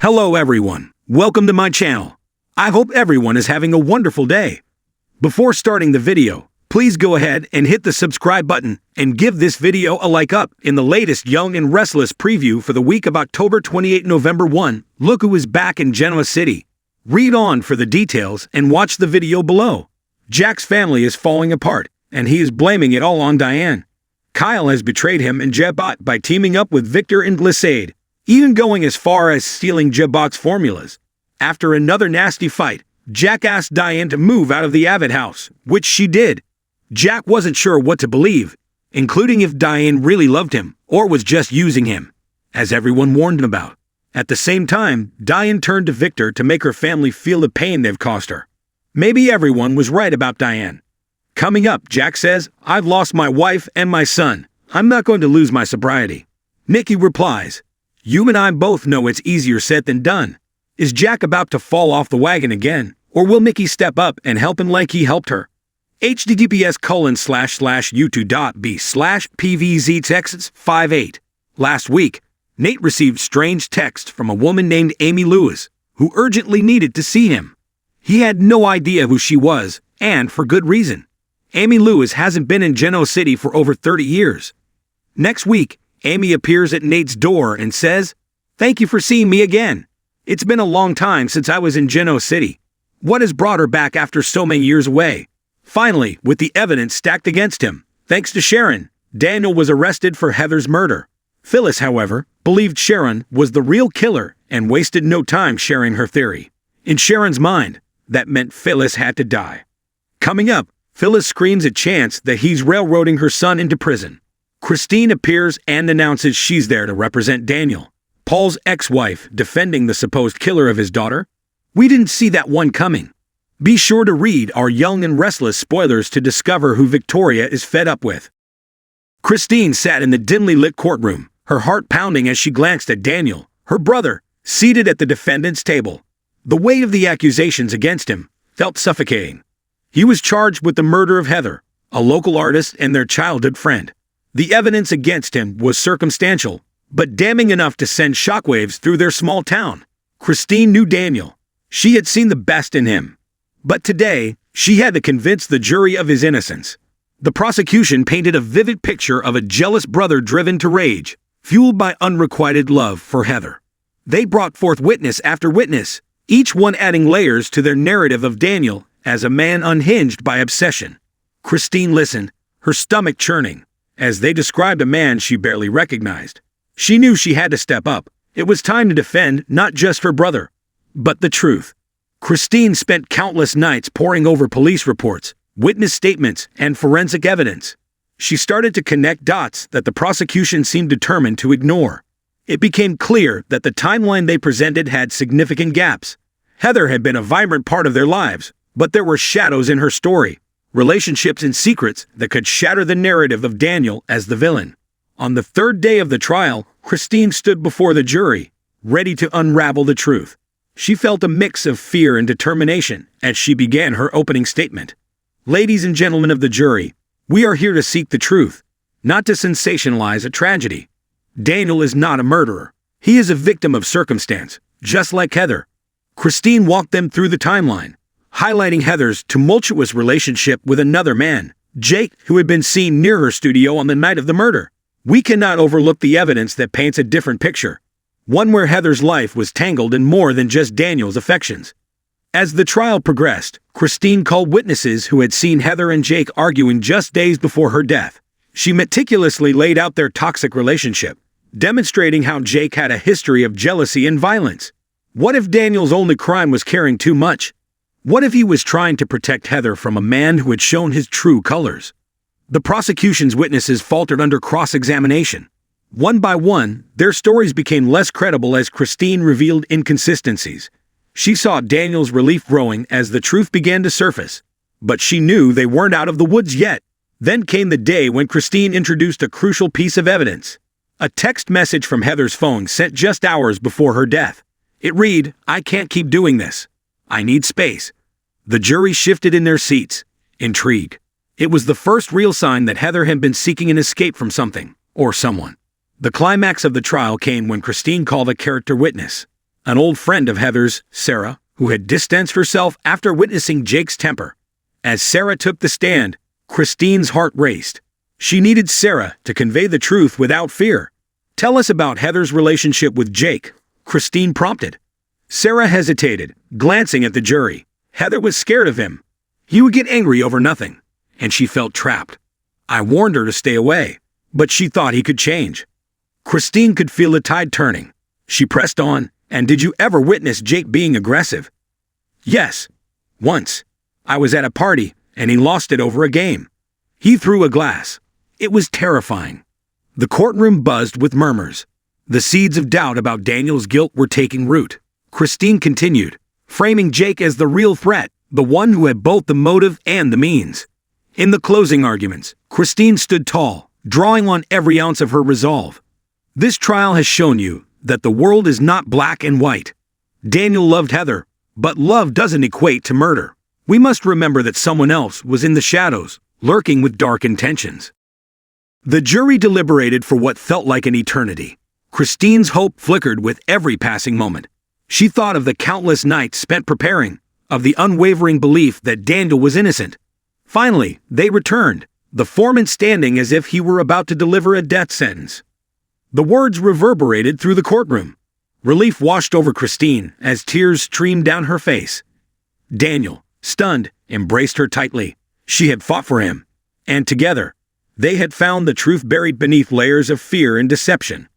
Hello everyone, welcome to my channel. I hope everyone is having a wonderful day. Before starting the video, please go ahead and hit the subscribe button and give this video a like up. In the latest Young and Restless preview for the week of October 28 November 1, look who is back in Genoa City. Read on for the details and watch the video below. Jack's family is falling apart and he is blaming it all on Diane. Kyle has betrayed him and Jebot by teaming up with Victor and Glissade, even going as far as stealing Jebot's formulas. After another nasty fight, Jack asked Diane to move out of the Avid house, which she did. Jack wasn't sure what to believe, including if Diane really loved him or was just using him, as everyone warned him about. At the same time, Diane turned to Victor to make her family feel the pain they've caused her. Maybe everyone was right about Diane. Coming up, Jack says, "I've lost my wife and my son. I'm not going to lose my sobriety." Nikki replies, "You and I both know it's easier said than done." Is Jack about to fall off the wagon again, or will Nikki step up and help him like he helped her? https://youtube.b/pvztexts58. Last week, Nate received strange text from a woman named Amy Lewis, who urgently needed to see him. He had no idea who she was, and for good reason. Amy Lewis hasn't been in Genoa City for over 30 years. Next week, Amy appears at Nate's door and says, "Thank you for seeing me again. It's been a long time since I was in Genoa City. What has brought her back after so many years away?" Finally, with the evidence stacked against him, thanks to Sharon, Daniel was arrested for Heather's murder. Phyllis, however, believed Sharon was the real killer and wasted no time sharing her theory. In Sharon's mind, that meant Phyllis had to die. Coming up, Phyllis screams at Chance that he's railroading her son into prison. Christine appears and announces she's there to represent Daniel, Paul's ex-wife, defending the supposed killer of his daughter. We didn't see that one coming. Be sure to read our Young and Restless spoilers to discover who Victoria is fed up with. Christine sat in the dimly lit courtroom, her heart pounding as she glanced at Daniel, her brother, seated at the defendant's table. The weight of the accusations against him felt suffocating. He was charged with the murder of Heather, a local artist and their childhood friend. The evidence against him was circumstantial, but damning enough to send shockwaves through their small town. Christine knew Daniel. She had seen the best in him. But today, she had to convince the jury of his innocence. The prosecution painted a vivid picture of a jealous brother driven to rage, fueled by unrequited love for Heather. They brought forth witness after witness, each one adding layers to their narrative of Daniel as a man unhinged by obsession. Christine listened, her stomach churning, as they described a man she barely recognized. She knew she had to step up. It was time to defend not just her brother, but the truth. Christine spent countless nights poring over police reports, witness statements, and forensic evidence. She started to connect dots that the prosecution seemed determined to ignore. It became clear that the timeline they presented had significant gaps. Heather had been a vibrant part of their lives, but there were shadows in her story, relationships and secrets that could shatter the narrative of Daniel as the villain. On the third day of the trial, Christine stood before the jury, ready to unravel the truth. She felt a mix of fear and determination as she began her opening statement. "Ladies and gentlemen of the jury, we are here to seek the truth, not to sensationalize a tragedy. Daniel is not a murderer. He is a victim of circumstance, just like Heather." Christine walked them through the timeline, highlighting Heather's tumultuous relationship with another man, Jake, who had been seen near her studio on the night of the murder. We cannot overlook the evidence that paints a different picture, one where Heather's life was tangled in more than just Daniel's affections. As the trial progressed, Christine called witnesses who had seen Heather and Jake arguing just days before her death. She meticulously laid out their toxic relationship, demonstrating how Jake had a history of jealousy and violence. What if Daniel's only crime was caring too much? What if he was trying to protect Heather from a man who had shown his true colors? The prosecution's witnesses faltered under cross-examination. One by one, their stories became less credible as Christine revealed inconsistencies. She saw Daniel's relief growing as the truth began to surface. But she knew they weren't out of the woods yet. Then came the day when Christine introduced a crucial piece of evidence. A text message from Heather's phone sent just hours before her death. It read, "I can't keep doing this. I need space." The jury shifted in their seats, intrigued. It was the first real sign that Heather had been seeking an escape from something, or someone. The climax of the trial came when Christine called a character witness. an old friend of Heather's, Sarah, who had distanced herself after witnessing Jake's temper. As Sarah took the stand, Christine's heart raced. She needed Sarah to convey the truth without fear. "Tell us about Heather's relationship with Jake," Christine prompted. Sarah hesitated, glancing at the jury. Heather was scared of him. He would get angry over nothing, and she felt trapped. "I warned her to stay away, but she thought he could change." Christine could feel the tide turning. She pressed on. "And did you ever witness Jake being aggressive?" "Yes. Once. I was at a party, and he lost it over a game. He threw a glass. It was terrifying." The courtroom buzzed with murmurs. The seeds of doubt about Daniel's guilt were taking root. Christine continued, framing Jake as the real threat, the one who had both the motive and the means. In the closing arguments, Christine stood tall, drawing on every ounce of her resolve. "This trial has shown you that the world is not black and white. Daniel loved Heather, but love doesn't equate to murder. We must remember that someone else was in the shadows, lurking with dark intentions." The jury deliberated for what felt like an eternity. Christine's hope flickered with every passing moment. She thought of the countless nights spent preparing, of the unwavering belief that Daniel was innocent. Finally, they returned, the foreman standing as if he were about to deliver a death sentence. The words reverberated through the courtroom. Relief washed over Christine as tears streamed down her face. Daniel, stunned, embraced her tightly. She had fought for him, and together, they had found the truth buried beneath layers of fear and deception.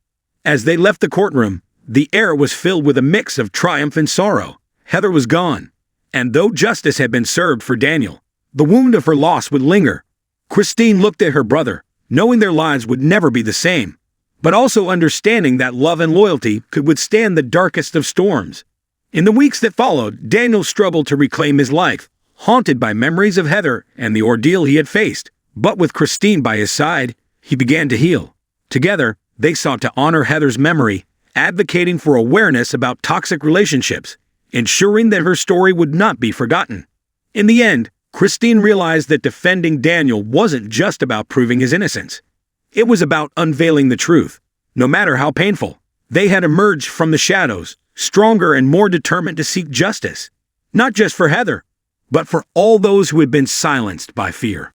As they left the courtroom, the air was filled with a mix of triumph and sorrow. Heather was gone, and though justice had been served for Daniel, the wound of her loss would linger. Christine looked at her brother, knowing their lives would never be the same, but also understanding that love and loyalty could withstand the darkest of storms. In the weeks that followed, Daniel struggled to reclaim his life, haunted by memories of Heather and the ordeal he had faced. But with Christine by his side, he began to heal. Together, they sought to honor Heather's memory, advocating for awareness about toxic relationships, ensuring that her story would not be forgotten. In the end, Christine realized that defending Daniel wasn't just about proving his innocence. It was about unveiling the truth. No matter how painful, they had emerged from the shadows, stronger and more determined to seek justice. Not just for Heather, but for all those who had been silenced by fear.